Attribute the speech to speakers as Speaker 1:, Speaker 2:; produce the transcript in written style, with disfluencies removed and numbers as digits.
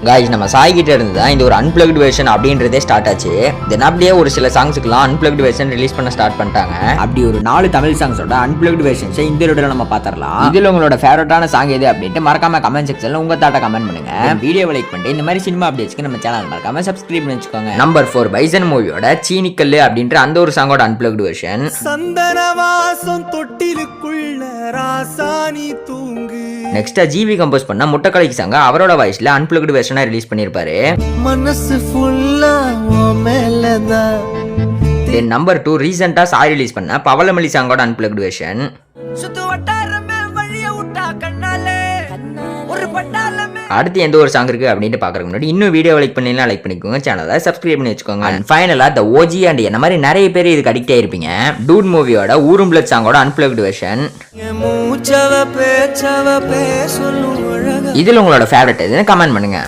Speaker 1: Guys நம்ம சாய் கிட்ட இருந்து தான் இந்த ஒரு அன்பிளக்ட் வெர்ஷன் அப்படின்றதே ஸ்டார்ட் ஆச்சு. தென் அப்படியே ஒரு சில சாங்ஸ்க்குலாம் அன்பிளக்ட் வெர்ஷன் ரிலீஸ் பண்ண ஸ்டார்ட் பண்ணிட்டாங்க. அப்படி ஒரு 4 தமிழ் சாங்ஸோட அன்பிளக்ட் வெர்ஷன்ஸ் இந்த வீடியோல நம்ம பாத்தறலாம். இதுல உங்களோட ஃபேவரட்டான சாங் எது அப்படினு மறக்காம கமெண்ட் செக்ஷன்ல உங்க தாட்ட கமெண்ட் பண்ணுங்க. வீடியோவை லைக் பண்ணிட்டு இந்த மாதிரி சினிமா அப்டேட்ஸ்க்கு நம்ம சேனல் மறக்காம சப்ஸ்கிரைப் பண்ணி வெச்சுக்கோங்க. நம்பர் 4 பைசன் மூவியோட சீனிக்கல்லு அப்படின்ற அந்த ஒரு சாங்கோட அன்பிளக்ட் வெர்ஷன்.
Speaker 2: சந்தனவாசம் தொட்டிலுக்குள்ள ராசானி தூங்கு.
Speaker 1: நெக்ஸ்ட் ஜிவி கம்போஸ் பண்ண முட்டக்கலைக்கு சாங்க அவரோட வாய்ஸ்ல அன்பிளக்ட் வெர்ஷனா ரிலீஸ் பண்ணிருப்பாரு.
Speaker 2: மனசு ஃபுல்லா ஓ மேலதான்.
Speaker 1: தென் நம்பர் 2 ரீசன்ட்டா சாய் ரிலீஸ் பண்ண பவளமல்லி சாங்கோட அன்பிளக்ட் வெர்ஷன்.
Speaker 2: சுத்து வட்டாரமே வழிய விட்டா கண்ணாலே ஒரு பட்டாலமே.
Speaker 1: அடுத்து எந்த ஒரு சாங் இருக்கு அப்படினு பாக்குறதுக்கு முன்னாடி இன்னும் வீடியோ லைக் பண்ணீங்கன்னா லைக் பண்ணிக்கோங்க, சேனலை சப்ஸ்கிரைப் பண்ணி வச்சுக்கோங்க. அண்ட் ஃபைனலா தி ஓஜி அண்ட் என்ன மாதிரி நிறைய பேர் இதுக்கு அடிக்ட் ஆயிருப்பீங்க. டூட் மூவியோட ஊரும் பிளட் சாங்கோட அன்பிளக்ட் வெர்ஷன்.
Speaker 2: மூச்சவ பேச்சவ பேசலும் அழகா.
Speaker 1: இதுல உங்களோட ஃபேவரட் எதுன்னு கமெண்ட் பண்ணுங்க.